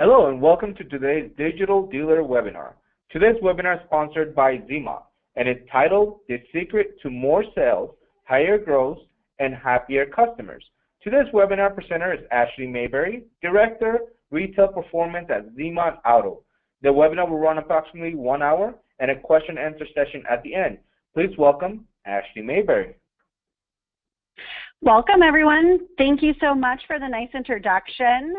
Hello and welcome to today's Digital Dealer webinar. Today's webinar is sponsored by ZMOT and it's titled The Secret to More Sales, Higher Growth, and Happier Customers. Today's webinar presenter is Ashley Mabery, Director, Retail Performance at ZMOT Auto. The webinar will run approximately 1 hour and a question and answer session at the end. Please welcome Ashley Mabery. Welcome, everyone. Thank you so much for the nice introduction.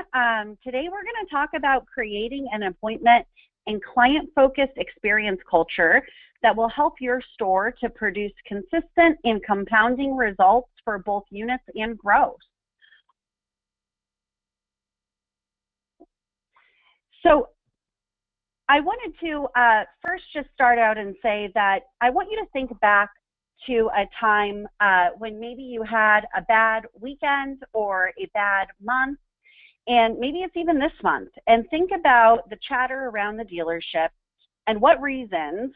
Today, we're going to talk about creating an appointment and client-focused experience culture that will help your store to produce consistent and compounding results for both units and growth. So I wanted to first just start out and say that I want you to think back to a time when maybe you had a bad weekend or a bad month, and maybe it's even this month, and think about the chatter around the dealership and what reasons,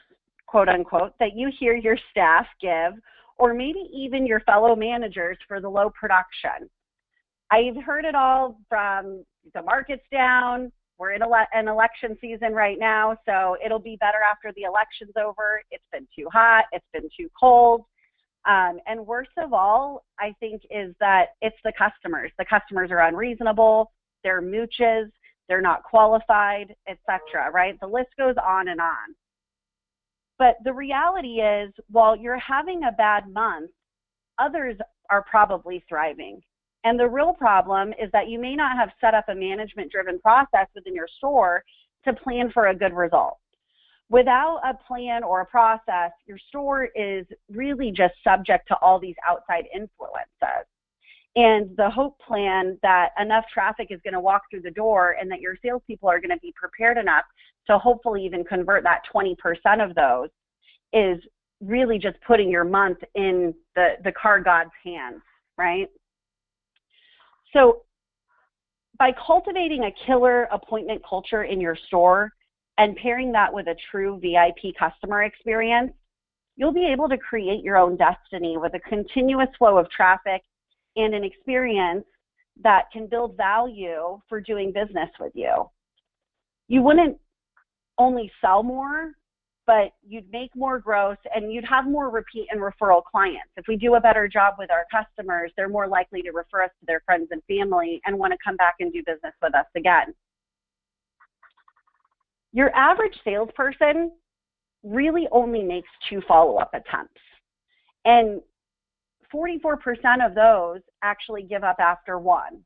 quote unquote, that you hear your staff give, or maybe even your fellow managers for the low production. I've heard it all from the market's down, we're in an election season right now, so it'll be better after the election's over. It's been too hot. It's been too cold. And worst of all, I think, is that it's the customers. The customers are unreasonable. They're mooches. They're not qualified, etc. Right? The list goes on and on. But the reality is, while you're having a bad month, others are probably thriving. And the real problem is that you may not have set up a management-driven process within your store to plan for a good result. Without a plan or a process, your store is really just subject to all these outside influences. And the hope plan that enough traffic is going to walk through the door and that your salespeople are going to be prepared enough to hopefully even convert that 20% of those is really just putting your month in the car god's hands, right? So by cultivating a killer appointment culture in your store and pairing that with a true VIP customer experience, you'll be able to create your own destiny with a continuous flow of traffic and an experience that can build value for doing business with you. You wouldn't only sell more, but you'd make more gross and you'd have more repeat and referral clients. If we do a better job with our customers, they're more likely to refer us to their friends and family and want to come back and do business with us again. Your average salesperson really only makes 2 follow-up attempts. And 44% of those actually give up after 1.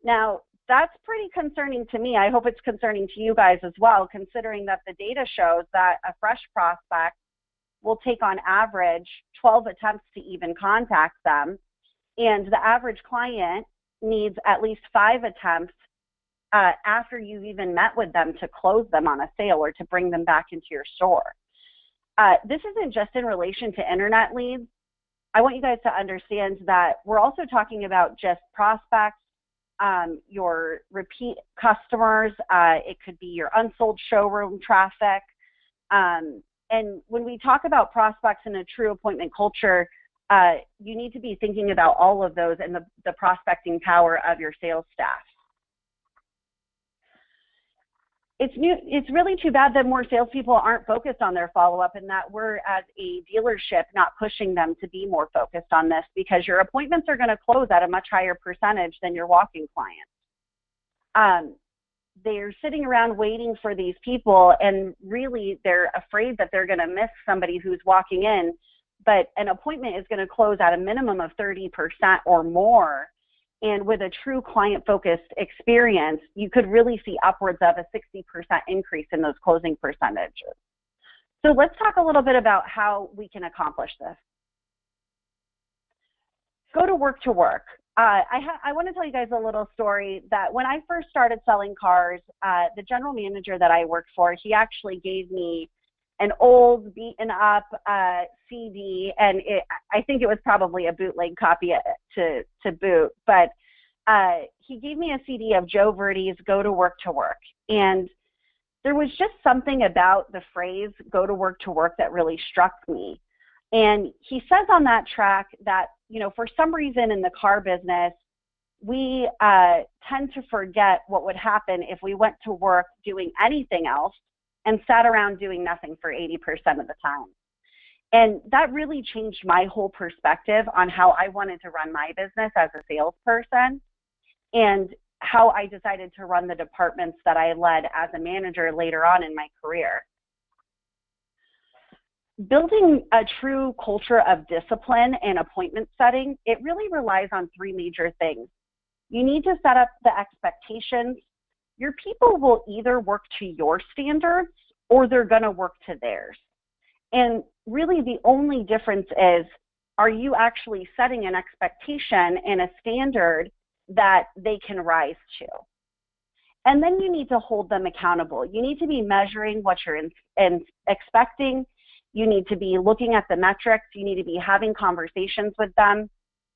Now, that's pretty concerning to me. I hope it's concerning to you guys as well, considering that the data shows that a fresh prospect will take on average 12 attempts to even contact them, and the average client needs at least 5 attempts after you've even met with them to close them on a sale or to bring them back into your store. This isn't just in relation to internet leads. I want you guys to understand that we're also talking about just prospects, your repeat customers, it could be your unsold showroom traffic. And when we talk about prospects in a true appointment culture, you need to be thinking about all of those and the prospecting power of your sales staff. It's really too bad that more salespeople aren't focused on their follow-up and that we're, as a dealership, not pushing them to be more focused on this, because your appointments are going to close at a much higher percentage than your walk-in clients. They're sitting around waiting for these people, and really they're afraid that they're going to miss somebody who's walking in, but an appointment is going to close at a minimum of 30% or more. And with a true client-focused experience, you could really see upwards of a 60% increase in those closing percentages. So let's talk a little bit about how we can accomplish this. Go to work to work. I want to tell you guys a little story that when I first started selling cars, the general manager that I worked for, he actually gave me an old beaten up CD, and I think it was probably a bootleg copy to boot, but he gave me a CD of Joe Verdi's Go to Work to Work. And there was just something about the phrase go to work that really struck me. And he says on that track that, you know, for some reason in the car business, we tend to forget what would happen if we went to work doing anything else and sat around doing nothing for 80% of the time. And that really changed my whole perspective on how I wanted to run my business as a salesperson, and how I decided to run the departments that I led as a manager later on in my career. Building a true culture of discipline and appointment setting, it really relies on three major things. You need to set up the expectations. Your people will either work to your standards or they're going to work to theirs. And really the only difference is, are you actually setting an expectation and a standard that they can rise to? And then you need to hold them accountable. You need to be measuring what you're expecting. You need to be looking at the metrics. You need to be having conversations with them.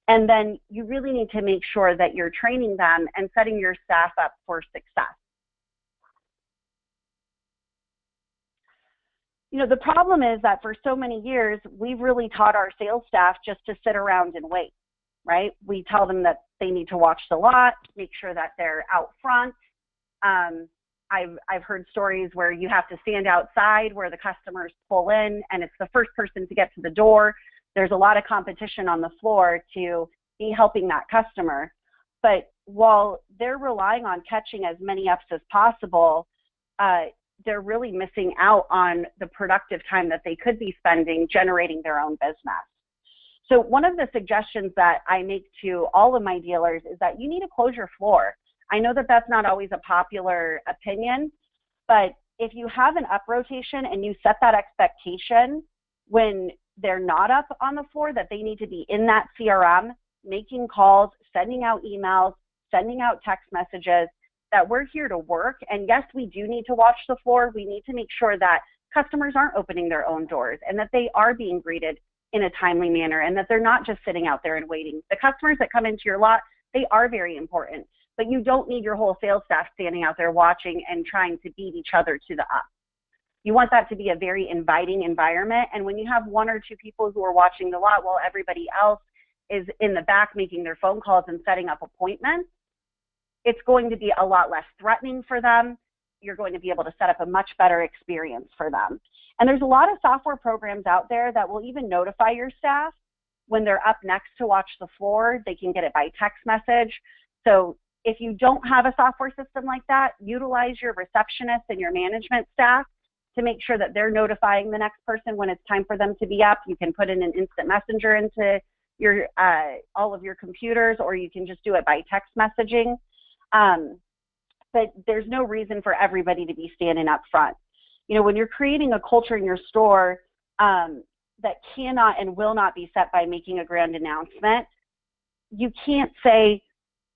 And then you really need to make sure that you're training them and setting your staff up for success. You know, the problem is that for so many years, we've really taught our sales staff just to sit around and wait, right? We tell them that they need to watch the lot, make sure that they're out front. I've heard stories where you have to stand outside where the customers pull in and it's the first person to get to the door. There's a lot of competition on the floor to be helping that customer. But while they're relying on catching as many ups as possible, they're really missing out on the productive time that they could be spending generating their own business. So one of the suggestions that I make to all of my dealers is that you need to close your floor. I know that that's not always a popular opinion, but if you have an up rotation and you set that expectation when they're not up on the floor, that they need to be in that CRM, making calls, sending out emails, sending out text messages, that we're here to work. And yes, we do need to watch the floor. We need to make sure that customers aren't opening their own doors and that they are being greeted in a timely manner and that they're not just sitting out there and waiting. The customers that come into your lot, they are very important, but you don't need your whole sales staff standing out there watching and trying to beat each other to the up. You want that to be a very inviting environment. And when you have one or two people who are watching the lot while everybody else is in the back making their phone calls and setting up appointments, it's going to be a lot less threatening for them. You're going to be able to set up a much better experience for them. And there's a lot of software programs out there that will even notify your staff when they're up next to watch the floor. They can get it by text message. So if you don't have a software system like that, utilize your receptionist and your management staff to make sure that they're notifying the next person when it's time for them to be up. You can put in an instant messenger into your all of your computers, or you can just do it by text messaging. But there's no reason for everybody to be standing up front. You know, when you're creating a culture in your store that cannot and will not be set by making a grand announcement, you can't say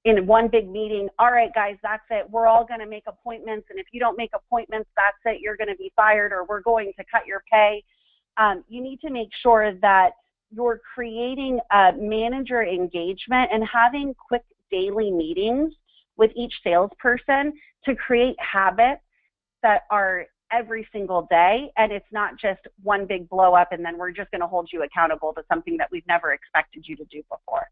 in one big meeting, all right, guys, that's it. We're all going to make appointments. And if you don't make appointments, that's it. You're going to be fired, or we're going to cut your pay. You need to make sure that you're creating manager engagement and having quick daily meetings with each salesperson to create habits that are every single day. And it's not just one big blow up and then we're just going to hold you accountable to something that we've never expected you to do before.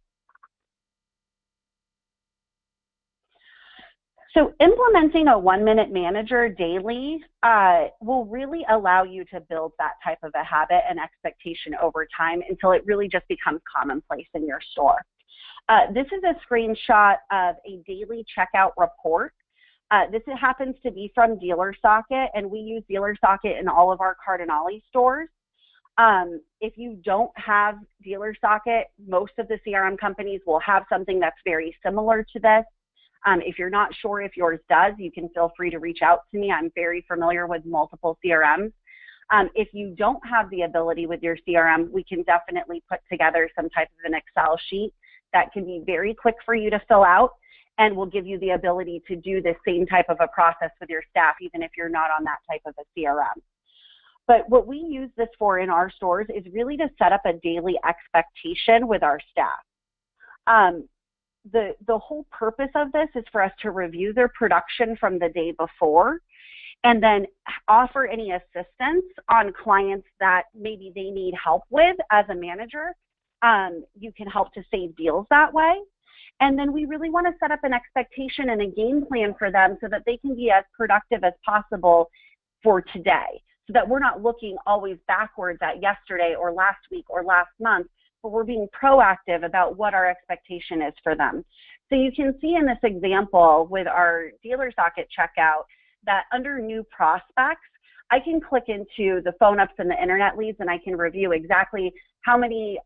So implementing a 1-minute manager daily will really allow you to build that type of a habit and expectation over time until it really just becomes commonplace in your store. This is a screenshot of a daily checkout report. This happens to be from DealerSocket, and we use DealerSocket in all of our Cardinale stores. If you don't have DealerSocket, most of the CRM companies will have something that's very similar to this. If you're not sure if yours does, you can feel free to reach out to me. I'm very familiar with multiple CRMs. If you don't have the ability with your CRM, we can definitely put together some type of an Excel sheet that can be very quick for you to fill out and will give you the ability to do the same type of a process with your staff, even if you're not on that type of a CRM. But what we use this for in our stores is really to set up a daily expectation with our staff. The whole purpose of this is for us to review their production from the day before and then offer any assistance on clients that maybe they need help with as a manager. You can help to save deals that way. And then we really want to set up an expectation and a game plan for them so that they can be as productive as possible for today, so that we're not looking always backwards at yesterday or last week or last month, but we're being proactive about what our expectation is for them. So you can see in this example with our dealer socket checkout that under new prospects, I can click into the phone ups and the internet leads, and I can review exactly how many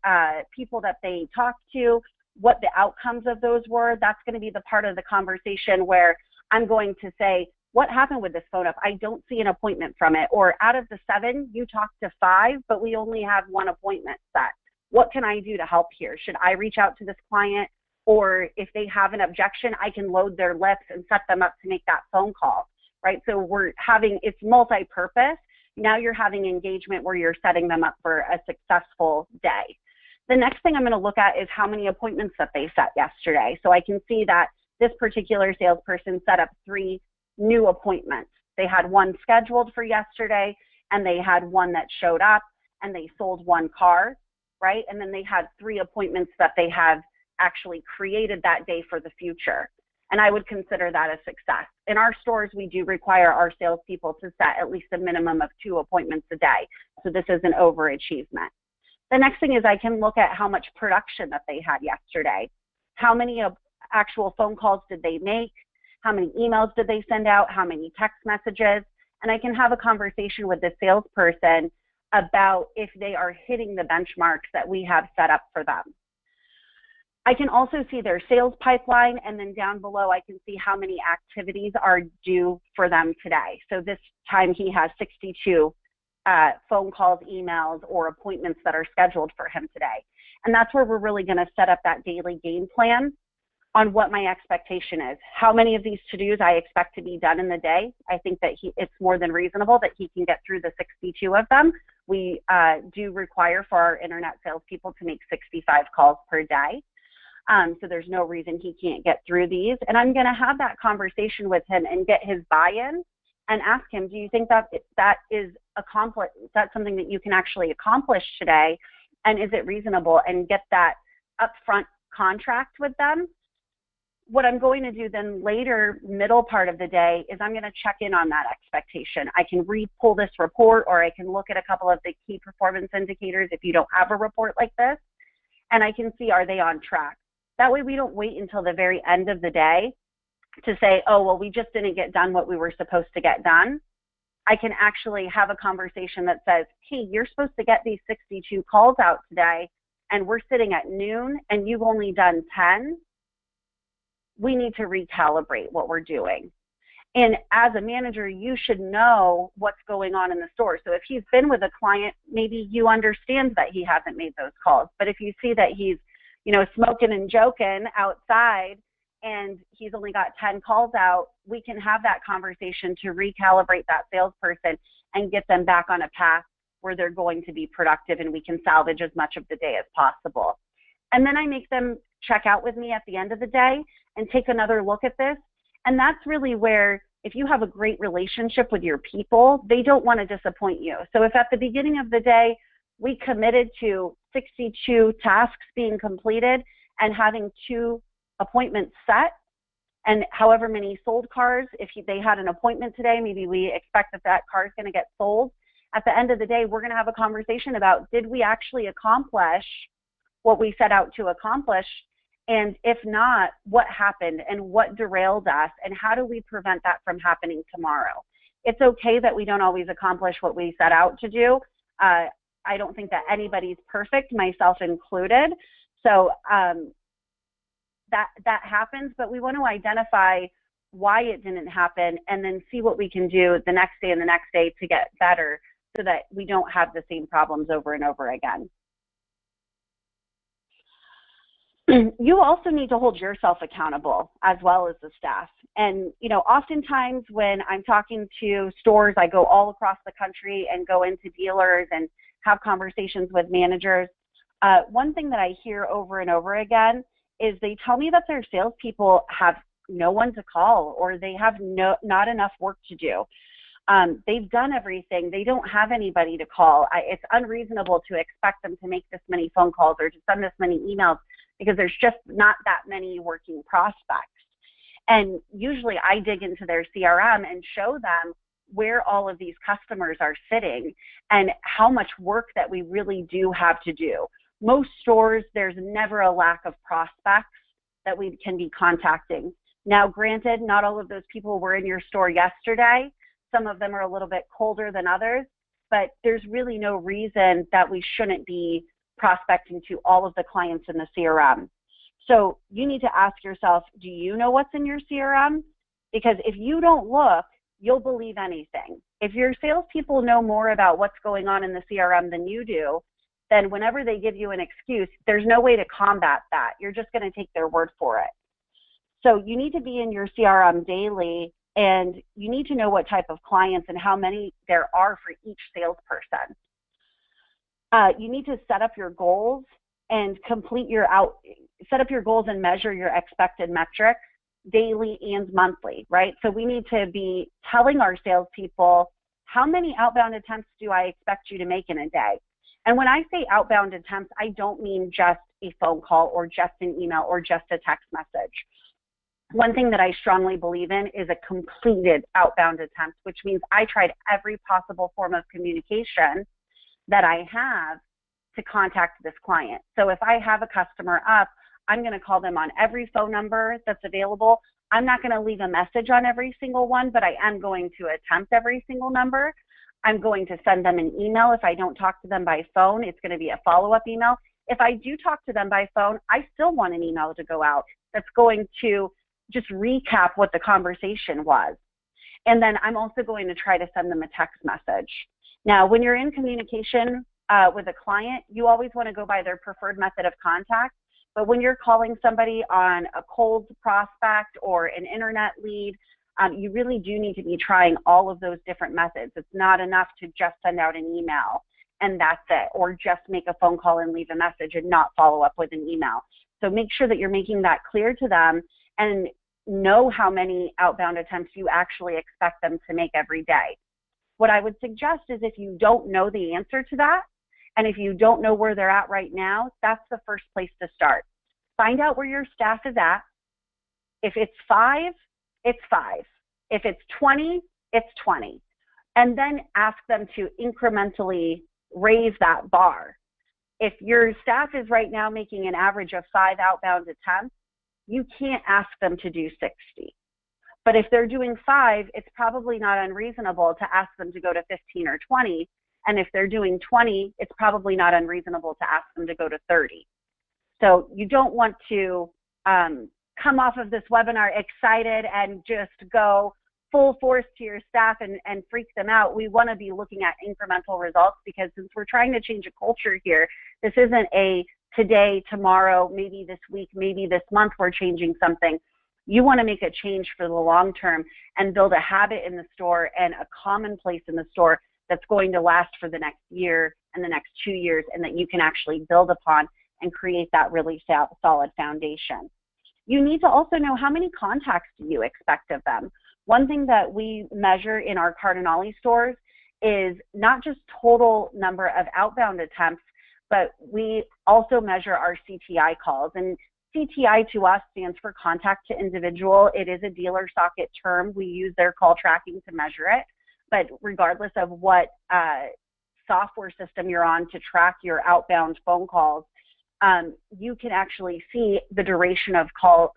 people that they talked to, what the outcomes of those were. That's going to be the part of the conversation where I'm going to say, what happened with this phone up? I don't see an appointment from it. Or out of the 7, you talked to 5, but we only have 1 appointment set. What can I do to help here? Should I reach out to this client? Or if they have an objection, I can load their lips and set them up to make that phone call, right? So we're having, it's multi-purpose. Now you're having engagement where you're setting them up for a successful day. The next thing I'm going to look at is how many appointments that they set yesterday. So I can see that this particular salesperson set up 3 new appointments. They had 1 scheduled for yesterday, and they had 1 that showed up, and they sold 1 car, right? And then they had 3 appointments that they have actually created that day for the future. And I would consider that a success. In our stores, we do require our salespeople to set at least a minimum of 2 appointments a day. So this is an overachievement. The next thing is I can look at how much production that they had yesterday. How many actual phone calls did they make? How many emails did they send out? How many text messages? And I can have a conversation with the salesperson about if they are hitting the benchmarks that we have set up for them. I can also see their sales pipeline, and then down below I can see how many activities are due for them today. So this time he has 62 phone calls, emails, or appointments that are scheduled for him today. And that's where we're really going to set up that daily game plan on what my expectation is. How many of these to-dos I expect to be done in the day. I think that it's more than reasonable that he can get through the 62 of them. We do require for our internet salespeople to make 65 calls per day. So there's no reason he can't get through these. And I'm going to have that conversation with him and get his buy-in and ask him, do you think that is something that you can actually accomplish today? And is it reasonable? And get that upfront contract with them. What I'm going to do then later, middle part of the day, is I'm going to check in on that expectation. I can re-pull this report, or I can look at a couple of the key performance indicators if you don't have a report like this, and I can see, are they on track? That way we don't wait until the very end of the day to say, oh, well, we just didn't get done what we were supposed to get done. I can actually have a conversation that says, hey, you're supposed to get these 62 calls out today, and we're sitting at noon, and you've only done 10. We need to recalibrate what we're doing. And as a manager, you should know what's going on in the store. So if he's been with a client, maybe you understand that he hasn't made those calls. But if you see that he's, smoking and joking outside and he's only got 10 calls out, we can have that conversation to recalibrate that salesperson and get them back on a path where they're going to be productive, and we can salvage as much of the day as possible. And then I make them check out with me at the end of the day and take another look at this. And that's really where, if you have a great relationship with your people, they don't want to disappoint you. So if at the beginning of the day, we committed to 62 tasks being completed and having 2 appointments set, and however many sold cars, if they had an appointment today, maybe we expect that car is going to get sold. At the end of the day, we're going to have a conversation about, did we actually accomplish what we set out to accomplish? And if not, what happened and what derailed us, and how do we prevent that from happening tomorrow? It's okay that we don't always accomplish what we set out to do. I don't think that anybody's perfect, myself included. So that happens, but we want to identify why it didn't happen and then see what we can do the next day and the next day to get better so that we don't have the same problems over and over again. You also need to hold yourself accountable as well as the staff. And, oftentimes when I'm talking to stores, I go all across the country and go into dealers and have conversations with managers. One thing that I hear over and over again is they tell me that their salespeople have no one to call, or they have not enough work to do. They've done everything. They don't have anybody to call. It's unreasonable to expect them to make this many phone calls or to send this many emails because there's just not that many working prospects. And usually I dig into their CRM and show them where all of these customers are sitting and how much work that we really do have to do. Most stores, there's never a lack of prospects that we can be contacting. Now, granted, not all of those people were in your store yesterday. Some of them are a little bit colder than others, but there's really no reason that we shouldn't be prospecting to all of the clients in the CRM. So you need to ask yourself, do you know what's in your CRM? Because if you don't look, you'll believe anything. If your salespeople know more about what's going on in the CRM than you do, then whenever they give you an excuse, there's no way to combat that. You're just going to take their word for it. So you need to be in your CRM daily, and you need to know what type of clients and how many there are for each salesperson. You need to set up your goals and set up your goals and measure your expected metrics daily and monthly, right? So we need to be telling our salespeople, how many outbound attempts do I expect you to make in a day? And when I say outbound attempts, I don't mean just a phone call or just an email or just a text message. One thing that I strongly believe in is a completed outbound attempt, which means I tried every possible form of communication that I have to contact this client. So if I have a customer up, I'm going to call them on every phone number that's available. I'm not going to leave a message on every single one, but I am going to attempt every single number. I'm going to send them an email. If I don't talk to them by phone, it's going to be a follow-up email. If I do talk to them by phone, I still want an email to go out that's going to just recap what the conversation was. And then I'm also going to try to send them a text message. Now, when you're in communication with a client, you always want to go by their preferred method of contact. But when you're calling somebody on a cold prospect or an internet lead, you really do need to be trying all of those different methods. It's not enough to just send out an email and that's it, or just make a phone call and leave a message and not follow up with an email. So make sure that you're making that clear to them and know how many outbound attempts you actually expect them to make every day. What I would suggest is if you don't know the answer to that, and if you don't know where they're at right now, that's the first place to start. Find out where your staff is at. If it's 5, it's 5. If it's 20, it's 20. And then ask them to incrementally raise that bar. If your staff is right now making an average of 5 outbound attempts, you can't ask them to do 60. But if they're doing 5, it's probably not unreasonable to ask them to go to 15 or 20. And if they're doing 20, it's probably not unreasonable to ask them to go to 30. So you don't want to come off of this webinar excited and just go full force to your staff and freak them out. We want to be looking at incremental results, because since we're trying to change a culture here, this isn't a today, tomorrow, maybe this week, maybe this month we're changing something. You want to make a change for the long term and build a habit in the store and a commonplace in the store that's going to last for the next year and the next 2 years, and that you can actually build upon and create that really solid foundation. You need to also know, how many contacts do you expect of them? One thing that we measure in our Cardinale stores is not just total number of outbound attempts, but we also measure our CTI calls. And CTI to us stands for contact to individual. It is a dealer socket term. We use their call tracking to measure it. But regardless of what software system you're on to track your outbound phone calls, you can actually see the duration of call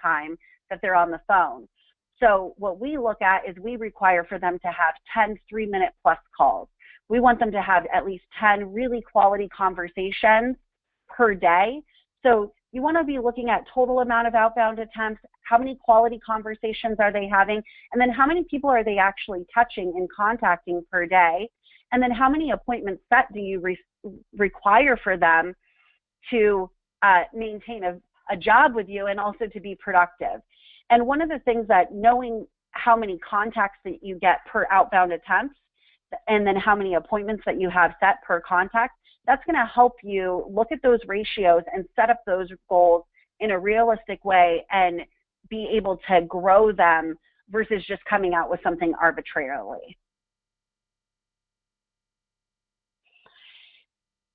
time that they're on the phone. So what we look at is we require for them to have 10 3-minute plus calls. We want them to have at least 10 really quality conversations per day. So you want to be looking at total amount of outbound attempts, how many quality conversations are they having, and then how many people are they actually touching and contacting per day, and then how many appointments set do you require for them to maintain a job with you and also to be productive. And one of the things that knowing how many contacts that you get per outbound attempts and then how many appointments that you have set per contact, that's going to help you look at those ratios and set up those goals in a realistic way and be able to grow them versus just coming out with something arbitrarily.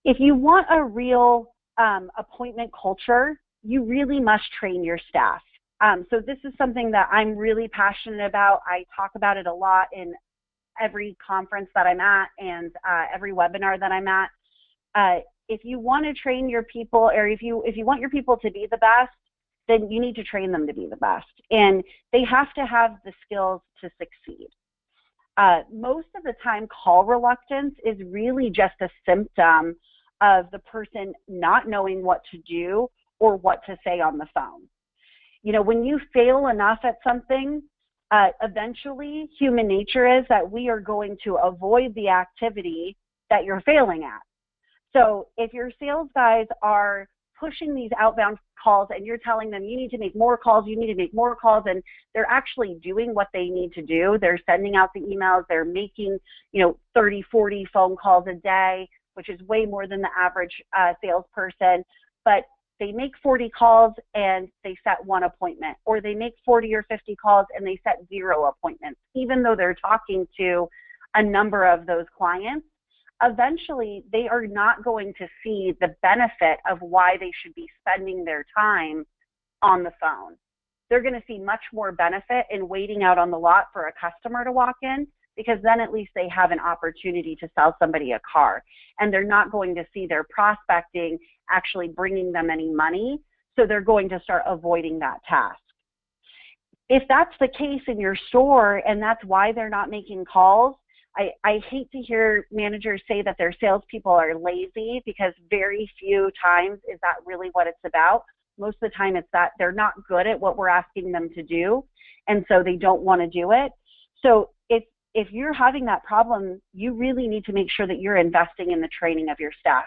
If you want a real appointment culture, you really must train your staff. So this is something that I'm really passionate about. I talk about it a lot in every conference that I'm at and every webinar that I'm at. If you want to train your people, or if you want your people to be the best, then you need to train them to be the best. And they have to have the skills to succeed. Most of the time, call reluctance is really just a symptom of the person not knowing what to do or what to say on the phone. You know, when you fail enough at something, eventually human nature is that we are going to avoid the activity that you're failing at. So if your sales guys are pushing these outbound calls and you're telling them you need to make more calls, you need to make more calls, and they're actually doing what they need to do. They're sending out the emails, they're making, 30, 40 phone calls a day, which is way more than the average salesperson, but they make 40 calls and they set 1 appointment, or they make 40 or 50 calls and they set 0 appointments, even though they're talking to a number of those clients. Eventually, they are not going to see the benefit of why they should be spending their time on the phone. They're going to see much more benefit in waiting out on the lot for a customer to walk in, because then at least they have an opportunity to sell somebody a car. And they're not going to see their prospecting actually bringing them any money, so they're going to start avoiding that task. If that's the case in your store and that's why they're not making calls, I hate to hear managers say that their salespeople are lazy, because very few times is that really what it's about. Most of the time it's that they're not good at what we're asking them to do, and so they don't want to do it. So if you're having that problem, you really need to make sure that you're investing in the training of your staff.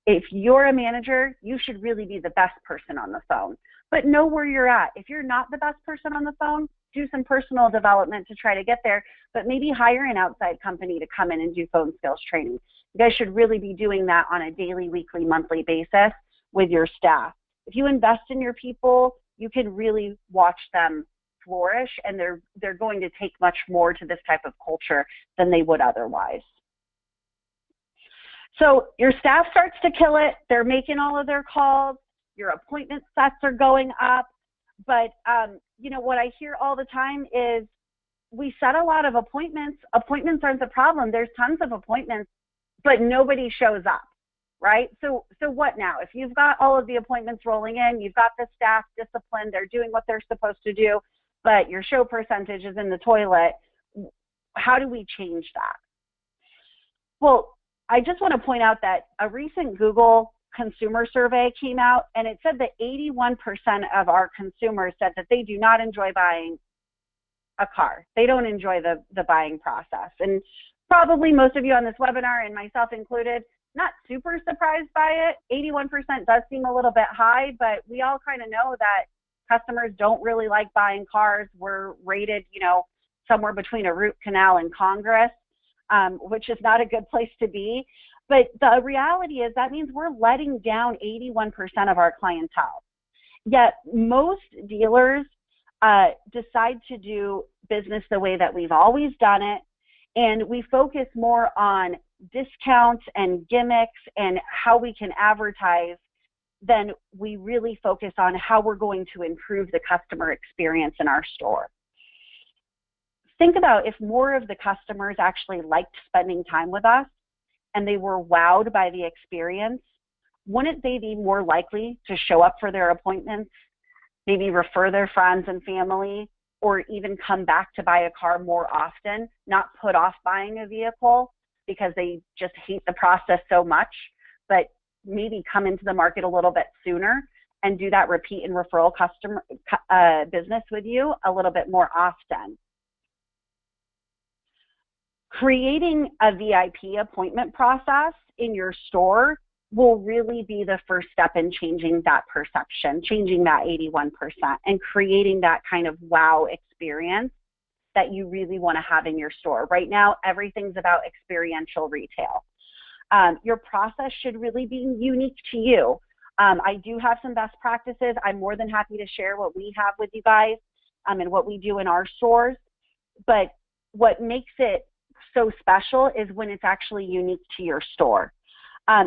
If you're a manager, you should really be the best person on the phone, but know where you're at. If you're not the best person on the phone, do some personal development to try to get there, but maybe hire an outside company to come in and do phone skills training. You guys should really be doing that on a daily, weekly, monthly basis with your staff. If you invest in your people, you can really watch them flourish, and they're going to take much more to this type of culture than they would otherwise. So your staff starts to kill it. They're making all of their calls. Your appointment sets are going up. But, what I hear all the time is we set a lot of appointments. Appointments aren't the problem. There's tons of appointments, but nobody shows up, right? So what now? If you've got all of the appointments rolling in, you've got the staff disciplined, they're doing what they're supposed to do, but your show percentage is in the toilet, how do we change that? Well, I just want to point out that a recent Google consumer survey came out, and it said that 81% of our consumers said that they do not enjoy buying a car. They don't enjoy the buying process. And probably most of you on this webinar, and myself included, not super surprised by it. 81% does seem a little bit high, but we all kind of know that customers don't really like buying cars. We're rated, somewhere between a root canal and Congress, which is not a good place to be. But the reality is that means we're letting down 81% of our clientele. Yet most dealers decide to do business the way that we've always done it, and we focus more on discounts and gimmicks and how we can advertise than we really focus on how we're going to improve the customer experience in our store. Think about if more of the customers actually liked spending time with us and they were wowed by the experience, wouldn't they be more likely to show up for their appointments, maybe refer their friends and family, or even come back to buy a car more often, not put off buying a vehicle because they just hate the process so much, but maybe come into the market a little bit sooner and do that repeat and referral customer business with you a little bit more often. Creating a VIP appointment process in your store will really be the first step in changing that perception, changing that 81%, and creating that kind of wow experience that you really want to have in your store. Right now, everything's about experiential retail. Your process should really be unique to you. I do have some best practices. I'm more than happy to share what we have with you guys and what we do in our stores. But what makes it so special is when it's actually unique to your store.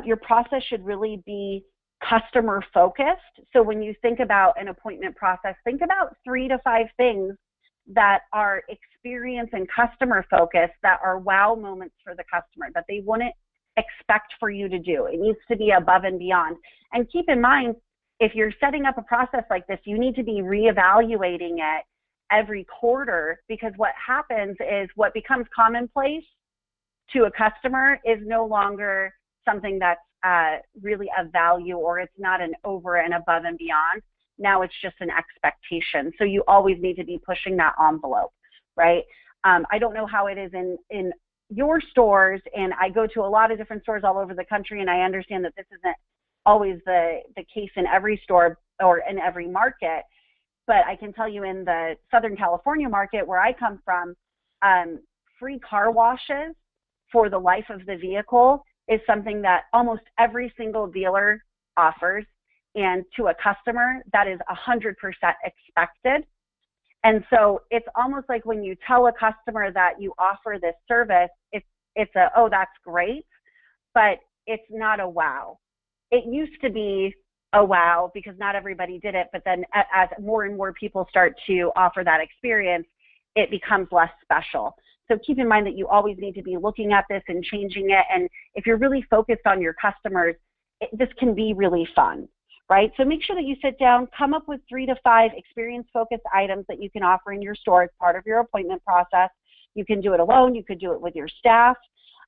Your process should really be customer focused. So when you think about an appointment process, think about 3 to 5 things that are experience and customer focused, that are wow moments for the customer, that they wouldn't expect for you to do. It needs to be above and beyond. And keep in mind, if you're setting up a process like this, you need to be reevaluating it every quarter, because what happens is what becomes commonplace to a customer is no longer something that's really of value, or it's not an over and above and beyond. Now it's just an expectation. So you always need to be pushing that envelope, right? I don't know how it is in your stores, and I go to a lot of different stores all over the country, and I understand that this isn't always the case in every store or in every market. But I can tell you, in the Southern California market where I come from, free car washes for the life of the vehicle is something that almost every single dealer offers. And to a customer, that is 100% expected. And so it's almost like when you tell a customer that you offer this service, it's a, oh, that's great, but it's not a wow. It used to be a wow because not everybody did it, but then as more and more people start to offer that experience, it becomes less special. So keep in mind that you always need to be looking at this and changing it. And if you're really focused on your customers, this can be really fun, right? So make sure that you sit down, come up with 3 to 5 experience-focused items that you can offer in your store as part of your appointment process. You can do it alone. You could do it with your staff.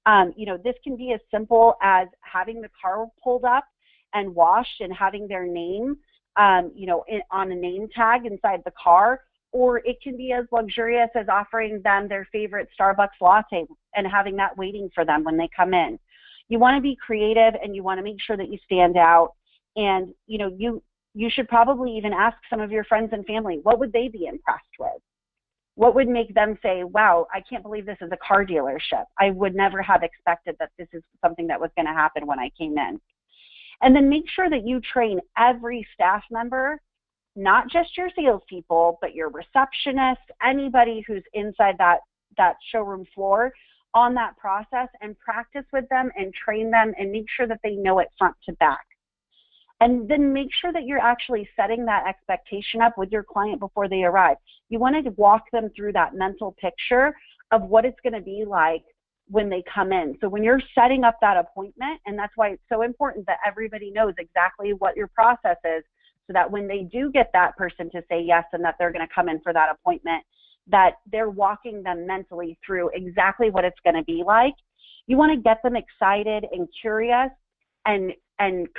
This can be as simple as having the car pulled up and washed and having their name, on a name tag inside the car. Or it can be as luxurious as offering them their favorite Starbucks latte and having that waiting for them when they come in. You want to be creative, and you want to make sure that you stand out. And, you should probably even ask some of your friends and family, what would they be impressed with? What would make them say, wow, I can't believe this is a car dealership. I would never have expected that this is something that was going to happen when I came in. And then make sure that you train every staff member, not just your salespeople, but your receptionist, anybody who's inside that showroom floor, on that process, and practice with them and train them and make sure that they know it front to back. And then make sure that you're actually setting that expectation up with your client before they arrive. You want to walk them through that mental picture of what it's going to be like when they come in. So when you're setting up that appointment, and that's why it's so important that everybody knows exactly what your process is, so that when they do get that person to say yes and that they're going to come in for that appointment, that they're walking them mentally through exactly what it's going to be like. You want to get them excited and curious and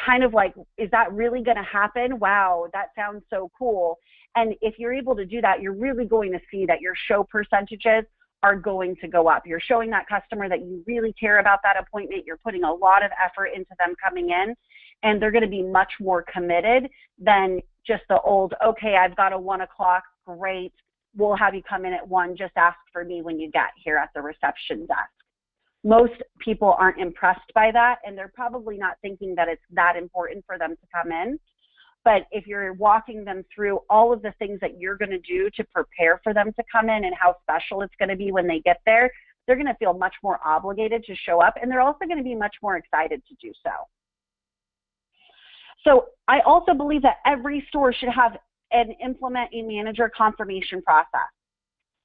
kind of like, is that really going to happen? Wow, that sounds so cool. And if you're able to do that, you're really going to see that your show percentages are going to go up. You're showing that customer that you really care about that appointment. You're putting a lot of effort into them coming in, and they're going to be much more committed than just the old, okay, I've got a 1 o'clock, great, we'll have you come in at 1, just ask for me when you get here at the reception desk. Most people aren't impressed by that, and they're probably not thinking that it's that important for them to come in. But if you're walking them through all of the things that you're going to do to prepare for them to come in and how special it's going to be when they get there, they're going to feel much more obligated to show up, and they're also going to be much more excited to do so. So I also believe that every store should have and implement a manager confirmation process.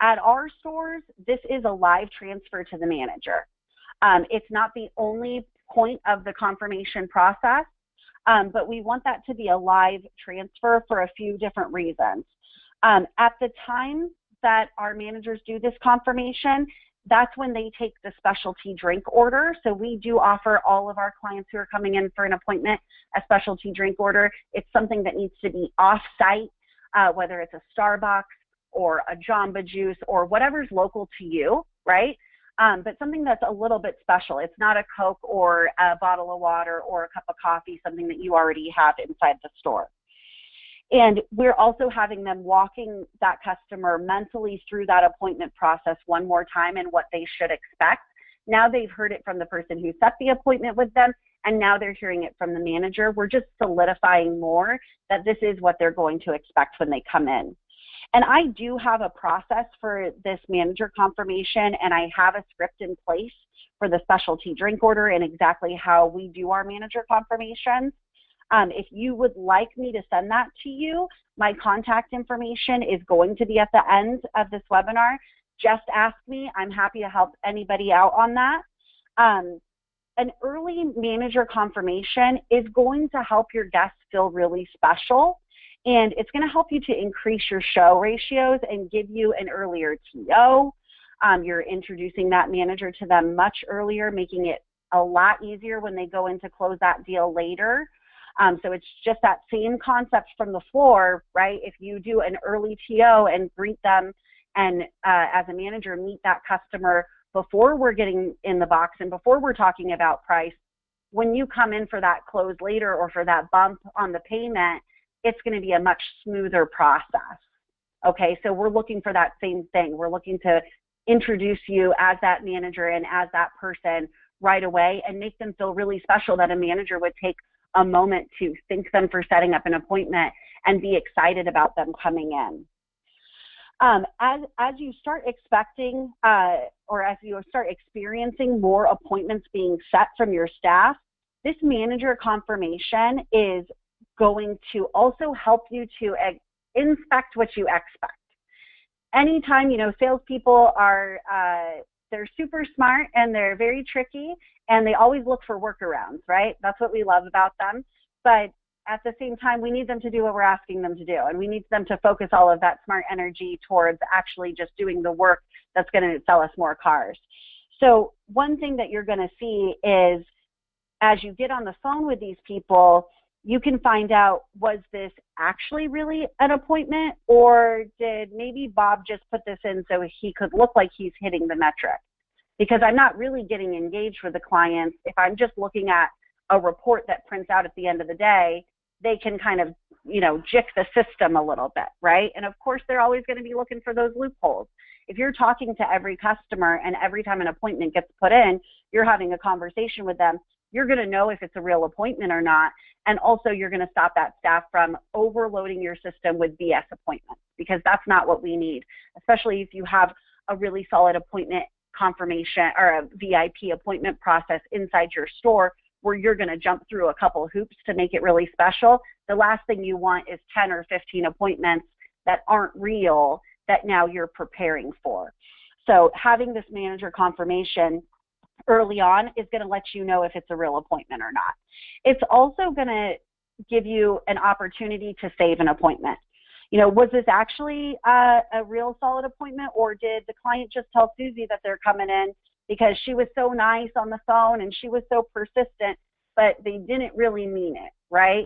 At our stores, this is a live transfer to the manager. It's not the only point of the confirmation process, but we want that to be a live transfer for a few different reasons. At the time that our managers do this confirmation, that's when they take the specialty drink order. So we do offer all of our clients who are coming in for an appointment a specialty drink order. It's something that needs to be off-site, whether it's a Starbucks or a Jamba Juice or whatever's local to you, right? But something that's a little bit special. It's not a Coke or a bottle of water or a cup of coffee, something that you already have inside the store. And we're also having them walking that customer mentally through that appointment process one more time and what they should expect. Now they've heard it from the person who set the appointment with them, and now they're hearing it from the manager. We're just solidifying more that this is what they're going to expect when they come in. And I do have a process for this manager confirmation, and I have a script in place for the specialty drink order and exactly how we do our manager confirmations. If you would like me to send that to you, my contact information is going to be at the end of this webinar. Just ask me. I'm happy to help anybody out on that. An early manager confirmation is going to help your guests feel really special, and it's going to help you to increase your show ratios and give you an earlier TO. You're introducing that manager to them much earlier, making it a lot easier when they go in to close that deal later. So it's just that same concept from the floor, right? If you do an early TO and greet them and as a manager meet that customer before we're getting in the box and before we're talking about price, when you come in for that close later or for that bump on the payment, it's going to be a much smoother process. Okay, so we're looking for that same thing. We're looking to introduce you as that manager and as that person right away and make them feel really special, that a manager would take a moment to thank them for setting up an appointment and be excited about them coming in. As you start expecting or as you start experiencing more appointments being set from your staff, this manager confirmation is going to also help you to inspect what you expect. Anytime, you know, salespeople are, they're super smart and they're very tricky and they always look for workarounds, right? That's what we love about them. But at the same time, we need them to do what we're asking them to do, and we need them to focus all of that smart energy towards actually just doing the work that's going to sell us more cars. So one thing that you're going to see is as you get on the phone with these people, you can find out, was this actually really an appointment, or did maybe Bob just put this in so he could look like he's hitting the metric? Because I'm not really getting engaged with the clients. If I'm just looking at a report that prints out at the end of the day, they can kind of, you know, jick the system a little bit, right? And of course, they're always going to be looking for those loopholes. If you're talking to every customer and every time an appointment gets put in, you're having a conversation with them, you're going to know if it's a real appointment or not. And also, you're going to stop that staff from overloading your system with BS appointments, because that's not what we need, especially if you have a really solid appointment confirmation or a VIP appointment process inside your store where you're going to jump through a couple of hoops to make it really special. The last thing you want is 10 or 15 appointments that aren't real that now you're preparing for. So having this manager confirmation early on is going to let you know if it's a real appointment or not. It's also going to give you an opportunity to save an appointment. You know, was this actually a real solid appointment, or did the client just tell Susie that they're coming in because she was so nice on the phone and she was so persistent, but they didn't really mean it, right?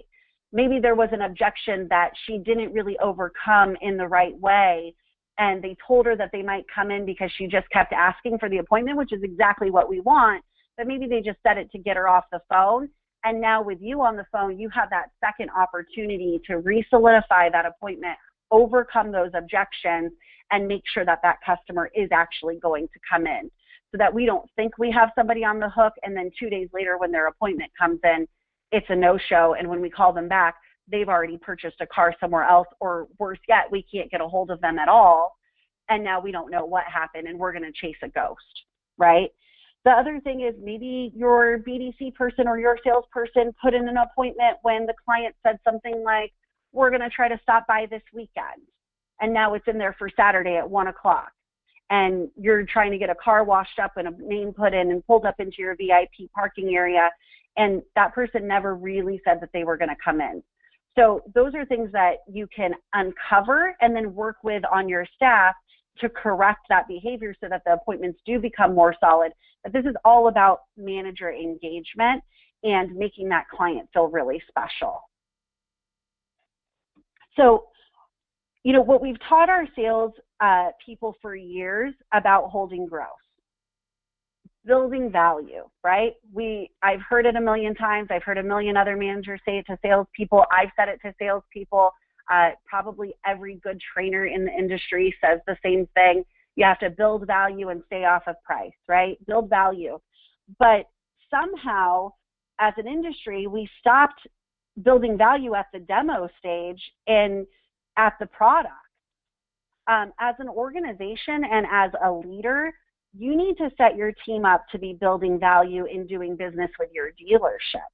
Maybe there was an objection that she didn't really overcome in the right way, and they told her that they might come in because she just kept asking for the appointment, which is exactly what we want, but maybe they just said it to get her off the phone. And now with you on the phone, you have that second opportunity to re-solidify that appointment, overcome those objections, and make sure that that customer is actually going to come in, so that we don't think we have somebody on the hook and then 2 days later when their appointment comes in, it's a no-show, and when we call them back, they've already purchased a car somewhere else, or worse yet, we can't get a hold of them at all, and now we don't know what happened, and we're going to chase a ghost, right? The other thing is maybe your BDC person or your salesperson put in an appointment when the client said something like, we're going to try to stop by this weekend, and now it's in there for Saturday at 1 o'clock, and you're trying to get a car washed up and a name put in and pulled up into your VIP parking area, and that person never really said that they were going to come in. So those are things that you can uncover and then work with on your staff to correct that behavior so that the appointments do become more solid. But this is all about manager engagement and making that client feel really special. So, you know, what we've taught our sales people for years about holding growth, building value, right? I've heard it a million times. I've heard a million other managers say it to salespeople. I've said it to salespeople. Probably every good trainer in the industry says the same thing. You have to build value and stay off of price, right? Build value. But somehow, as an industry, we stopped building value at the demo stage and at the product. As an organization and as a leader, you need to set your team up to be building value in doing business with your dealership.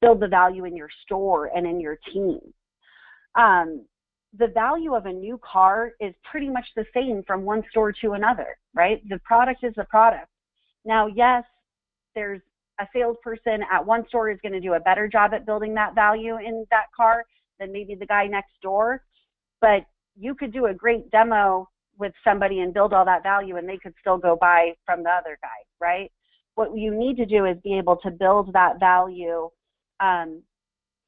build the value in your store and in your team. The value of a new car is pretty much the same from one store to another, right? The product is the product. Now, yes, there's a salesperson at one store is going to do a better job at building that value in that car than maybe the guy next door, but you could do a great demo with somebody and build all that value and they could still go buy from the other guy, right? What you need to do is be able to build that value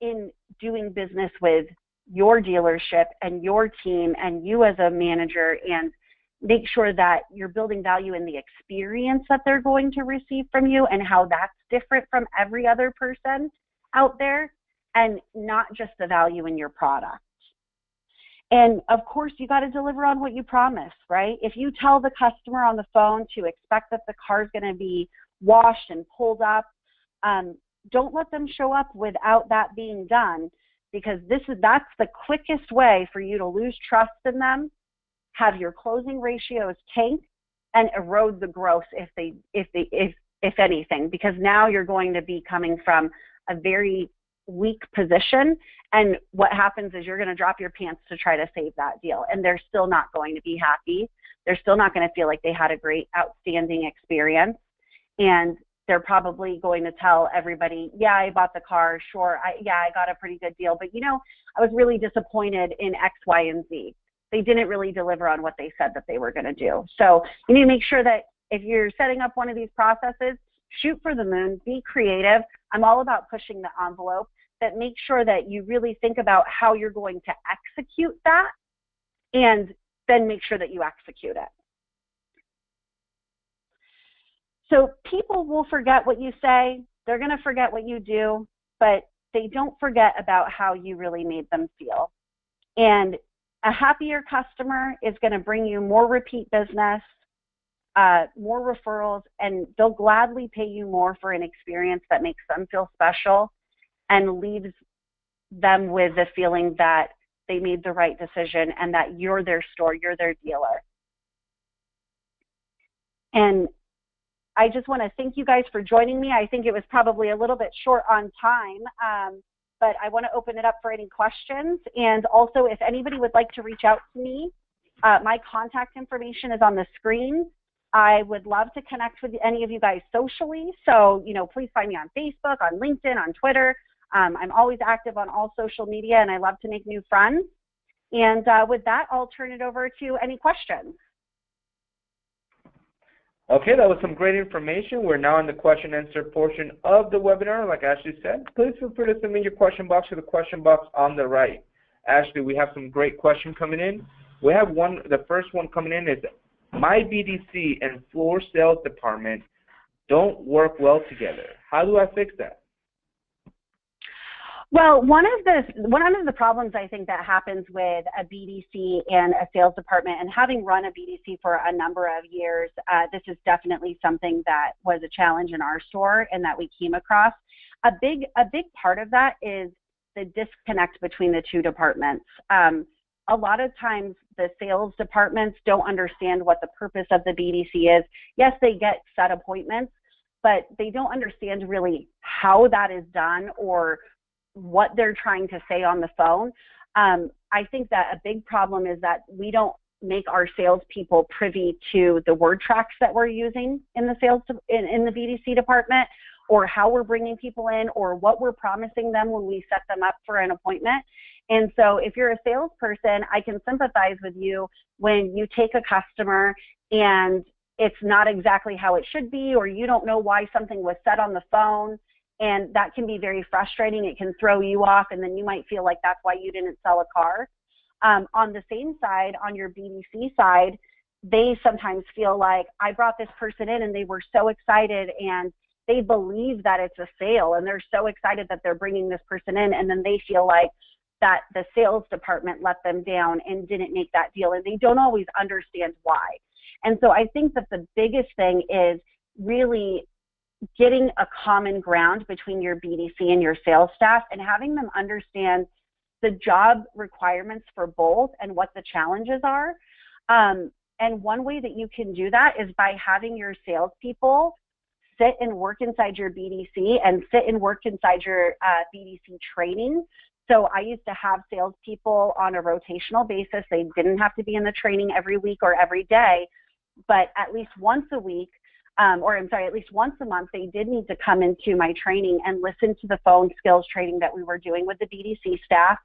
in doing business with your dealership and your team and you as a manager, and make sure that you're building value in the experience that they're going to receive from you and how that's different from every other person out there, and not just the value in your product. And of course, you got to deliver on what you promise, right? If you tell the customer on the phone to expect that the car is going to be washed and pulled up, don't let them show up without that being done, because that's the quickest way for you to lose trust in them, have your closing ratios tank, and erode the growth if anything, because now you're going to be coming from a very weak position, and what happens is you're going to drop your pants to try to save that deal, and they're still not going to be happy. They're still not going to feel like they had a great, outstanding experience, and they're probably going to tell everybody, yeah, I bought the car, sure, I got a pretty good deal, but you know, I was really disappointed in X, Y, and Z. They didn't really deliver on what they said that they were going to do. So you need to make sure that if you're setting up one of these processes, shoot for the moon, be creative. I'm all about pushing the envelope, but make sure that you really think about how you're going to execute that, and then make sure that you execute it. So people will forget what you say, they're going to forget what you do, but they don't forget about how you really made them feel. And a happier customer is going to bring you more repeat business, more referrals, and they'll gladly pay you more for an experience that makes them feel special and leaves them with the feeling that they made the right decision and that you're their store, you're their dealer. And I just want to thank you guys for joining me. I think it was probably a little bit short on time, but I want to open it up for any questions. And also, if anybody would like to reach out to me, my contact information is on the screen. I would love to connect with any of you guys socially. So, you know, please find me on Facebook, on LinkedIn, on Twitter. I'm always active on all social media, and I love to make new friends. And with that, I'll turn it over to any questions. Okay, that was some great information. We're now in the question and answer portion of the webinar. Like Ashley said, please feel free to submit your question box to the question box on the right. Ashley, we have some great questions coming in. We have one, the first one coming in is, my BDC and floor sales department don't work well together. How do I fix that? Well, one of the problems I think that happens with a BDC and a sales department, and having run a BDC for a number of years, this is definitely something that was a challenge in our store and that we came across. A big part of that is the disconnect between the two departments. A lot of times the sales departments don't understand what the purpose of the BDC is. Yes, they get set appointments, but they don't understand really how that is done or what they're trying to say on the phone. I think that a big problem is that we don't make our salespeople privy to the word tracks that we're using in the in the BDC department, or how we're bringing people in, or what we're promising them when we set them up for an appointment. And so if you're a salesperson, I can sympathize with you when you take a customer and it's not exactly how it should be, or you don't know why something was said on the phone. And that can be very frustrating. It can throw you off, and then you might feel like that's why you didn't sell a car. On the same side, on your BDC side, they sometimes feel like, I brought this person in and they were so excited and they believe that it's a sale and they're so excited that they're bringing this person in, and then they feel like that the sales department let them down and didn't make that deal, and they don't always understand why. And so I think that the biggest thing is really getting a common ground between your BDC and your sales staff and having them understand the job requirements for both and what the challenges are. And one way that you can do that is by having your salespeople sit and work inside your BDC and sit and work inside your BDC training. So I used to have salespeople on a rotational basis. They didn't have to be in the training every week or every day, but at least once a week, at least once a month, they did need to come into my training and listen to the phone skills training that we were doing with the BDC staff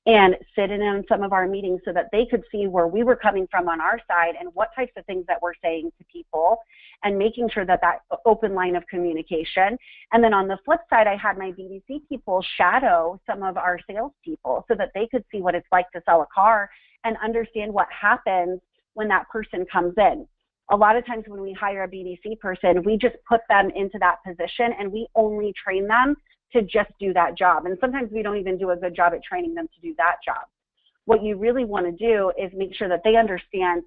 and sit in on some of our meetings so that they could see where we were coming from on our side and what types of things that we're saying to people and making sure that that open line of communication. And then on the flip side, I had my BDC people shadow some of our salespeople so that they could see what it's like to sell a car and understand what happens when that person comes in. A lot of times when we hire a BDC person, we just put them into that position and we only train them to just do that job. And sometimes we don't even do a good job at training them to do that job. What you really want to do is make sure that they understand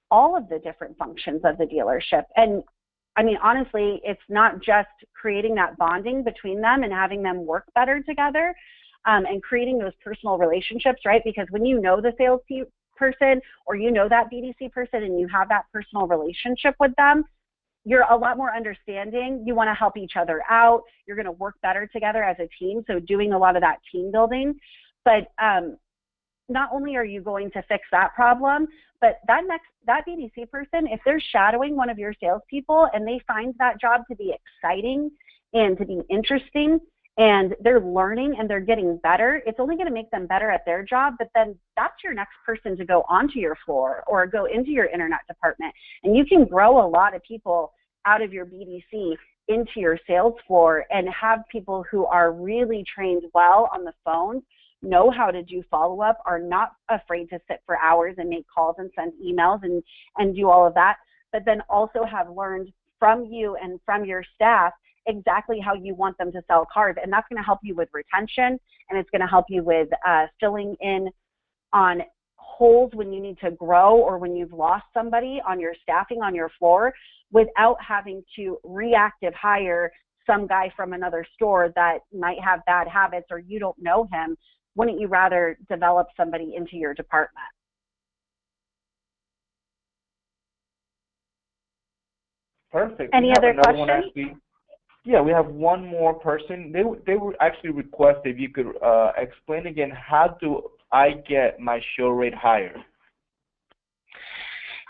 all of the different functions of the dealership. And I mean, honestly, it's not just creating that bonding between them and having them work better together and creating those personal relationships, right? Because when you know the sales person or you know that BDC person and you have that personal relationship with them, you're a lot more understanding. You want to help each other out. You're going to work better together as a team. So doing a lot of that team building. But not only are you going to fix that problem, but that BDC person, if they're shadowing one of your salespeople and they find that job to be exciting and to be interesting and they're learning and they're getting better, it's only going to make them better at their job. But then that's your next person to go onto your floor or go into your internet department. And you can grow a lot of people out of your BDC into your sales floor and have people who are really trained well on the phone, know how to do follow-up, are not afraid to sit for hours and make calls and send emails and do all of that, but then also have learned from you and from your staff exactly how you want them to sell cars. And that's going to help you with retention, and it's going to help you with filling in on holes when you need to grow or when you've lost somebody on your staffing on your floor without having to reactive hire some guy from another store that might have bad habits or you don't know him. Wouldn't you rather develop somebody into your department? Perfect. Any other questions? Yeah, we have one more person. They would actually request if you could explain again, how do I get my show rate higher?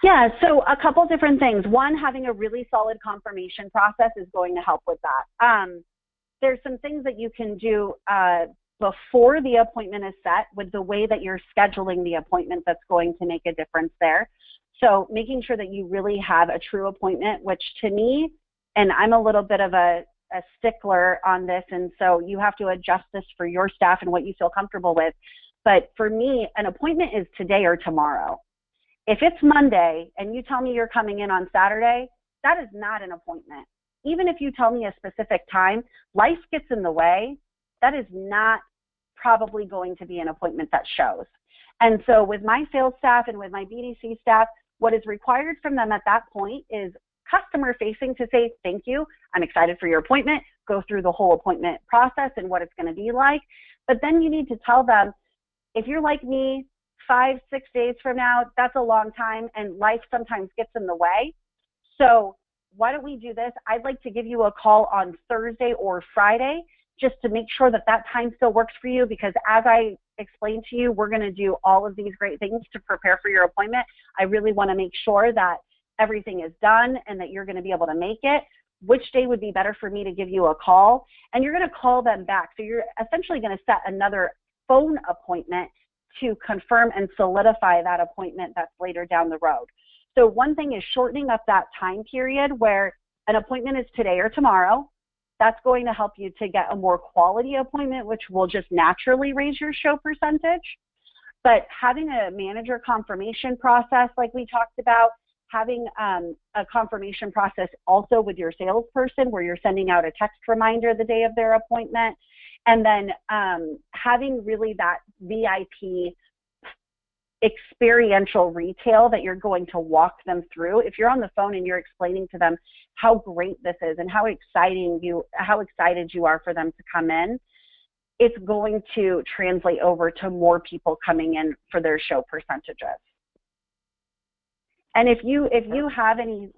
Yeah, so a couple different things. One, having a really solid confirmation process is going to help with that. There's some things that you can do before the appointment is set with the way that you're scheduling the appointment that's going to make a difference there. So making sure that you really have a true appointment, which to me, and I'm a little bit of a stickler on this, and so you have to adjust this for your staff and what you feel comfortable with. But for me, an appointment is today or tomorrow. If it's Monday and you tell me you're coming in on Saturday, that is not an appointment. Even if you tell me a specific time, life gets in the way. That is not probably going to be an appointment that shows. And so with my sales staff and with my BDC staff, what is required from them at that point is customer facing to say, thank you, I'm excited for your appointment, go through the whole appointment process and what it's going to be like. But then you need to tell them, if you're like me, 5-6 days from now, that's a long time and life sometimes gets in the way. So why don't we do this? I'd like to give you a call on Thursday or Friday just to make sure that that time still works for you, because as I explained to you, we're going to do all of these great things to prepare for your appointment. I really want to make sure that everything is done and that you're going to be able to make it. Which day would be better for me to give you a call? And you're going to call them back. So you're essentially going to set another phone appointment to confirm and solidify that appointment that's later down the road. So one thing is shortening up that time period where an appointment is today or tomorrow. That's going to help you to get a more quality appointment, which will just naturally raise your show percentage. But having a manager confirmation process like we talked about, having a confirmation process also with your salesperson where you're sending out a text reminder the day of their appointment, and then having really that VIP experiential retail that you're going to walk them through. If you're on the phone and you're explaining to them how great this is and how excited you are for them to come in, it's going to translate over to more people coming in for their show percentages. And if you have any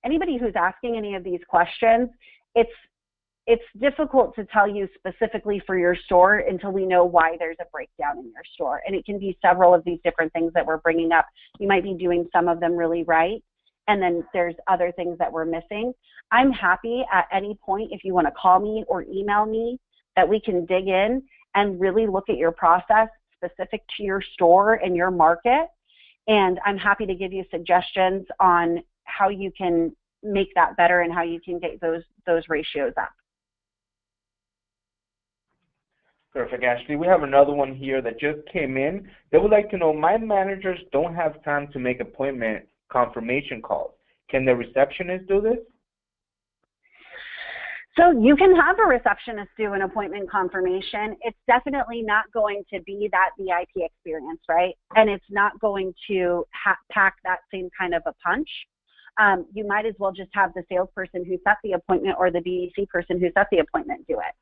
anybody who's asking any of these questions, it's difficult to tell you specifically for your store until we know why there's a breakdown in your store. And it can be several of these different things that we're bringing up. You might be doing some of them really right, and then there's other things that we're missing. I'm happy at any point, if you want to call me or email me, that we can dig in and really look at your process specific to your store and your market. And I'm happy to give you suggestions on how you can make that better and how you can get those ratios up. Perfect, Ashley. We have another one here that just came in. They would like to know, my managers don't have time to make appointment confirmation calls. Can the receptionist do this? So you can have a receptionist do an appointment confirmation. It's definitely not going to be that VIP experience, right? And it's not going to pack that same kind of a punch. You might as well just have the salesperson who set the appointment or the BDC person who set the appointment do it.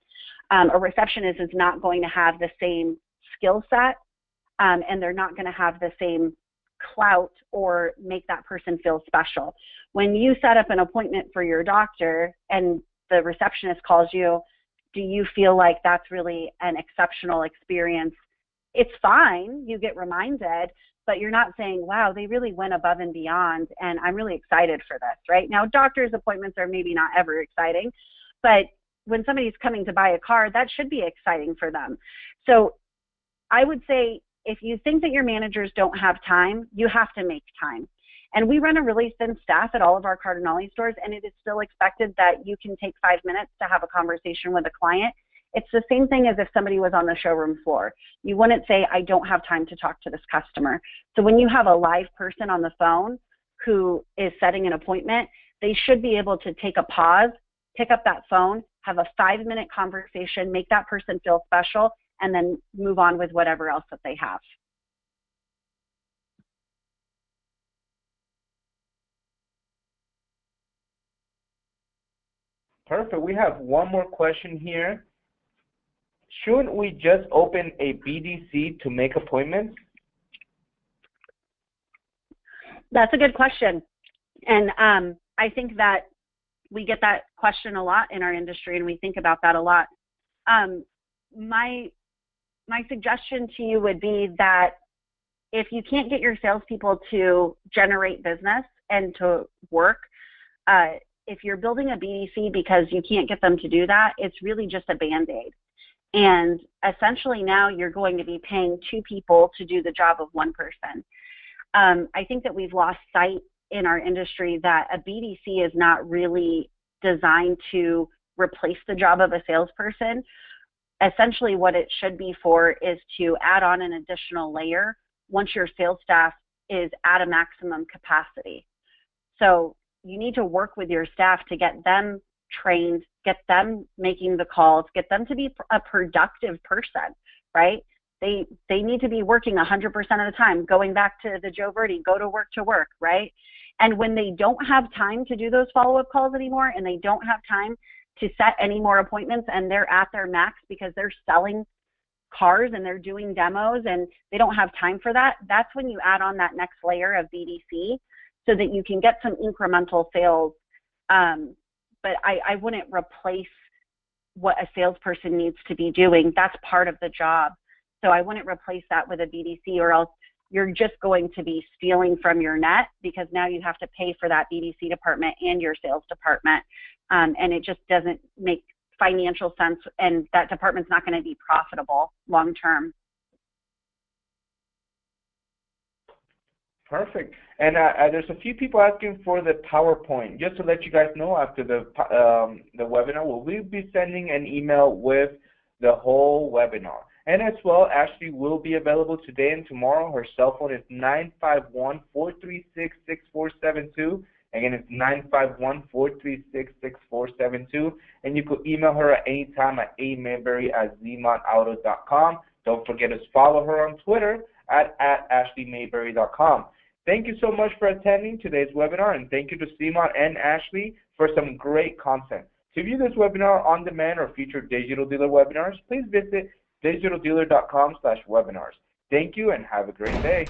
A receptionist is not going to have the same skill set, and they're not going to have the same clout or make that person feel special. When you set up an appointment for your doctor and the receptionist calls you, do you feel like that's really an exceptional experience? It's fine, you get reminded, but you're not saying, wow, they really went above and beyond, and I'm really excited for this, right? Now, doctor's appointments are maybe not ever exciting, but when somebody's coming to buy a car, that should be exciting for them. So I would say, if you think that your managers don't have time, you have to make time. And we run a really thin staff at all of our Cardinale stores, and it is still expected that you can take 5 minutes to have a conversation with a client. It's the same thing as if somebody was on the showroom floor. You wouldn't say, I don't have time to talk to this customer. So when you have a live person on the phone who is setting an appointment, they should be able to take a pause, pick up that phone, have a 5-minute conversation, make that person feel special, and then move on with whatever else that they have. Perfect. We have one more question here. Shouldn't we just open a BDC to make appointments? That's a good question. And I think that we get that question a lot in our industry, and we think about that a lot. My suggestion to you would be that if you can't get your salespeople to generate business and to work, if you're building a BDC because you can't get them to do that, it's really just a Band-Aid. And essentially now you're going to be paying 2 people to do the job of 1 person. I think that we've lost sight in our industry that a BDC is not really designed to replace the job of a salesperson. Essentially what it should be for is to add on an additional layer once your sales staff is at a maximum capacity. So you need to work with your staff to get them trained, get them making the calls, get them to be a productive person, right? They need to be working 100% of the time, going back to the Joe Verdi, go to work, right? And when they don't have time to do those follow-up calls anymore, and they don't have time to set any more appointments, and they're at their max because they're selling cars and they're doing demos and they don't have time for that, that's when you add on that next layer of BDC so that you can get some incremental sales. But I wouldn't replace what a salesperson needs to be doing. That's part of the job. So I wouldn't replace that with a BDC, or else you're just going to be stealing from your net, because now you have to pay for that BDC department and your sales department. And it just doesn't make financial sense, and that department's not going to be profitable long term. Perfect. And there's a few people asking for the PowerPoint. Just to let you guys know, after the webinar, we'll be sending an email with the whole webinar. And as well, Ashley will be available today and tomorrow. Her cell phone is 951-436-6472. Again, it's 951-436-6472. And you could email her at any time at amabery@zmotauto.com. Don't forget to follow her on Twitter at ashleymabery.com. Thank you so much for attending today's webinar, and thank you to ZMOT and Ashley for some great content. To view this webinar on demand or future digital dealer webinars, please visit digitaldealer.com/webinars. Thank you and have a great day.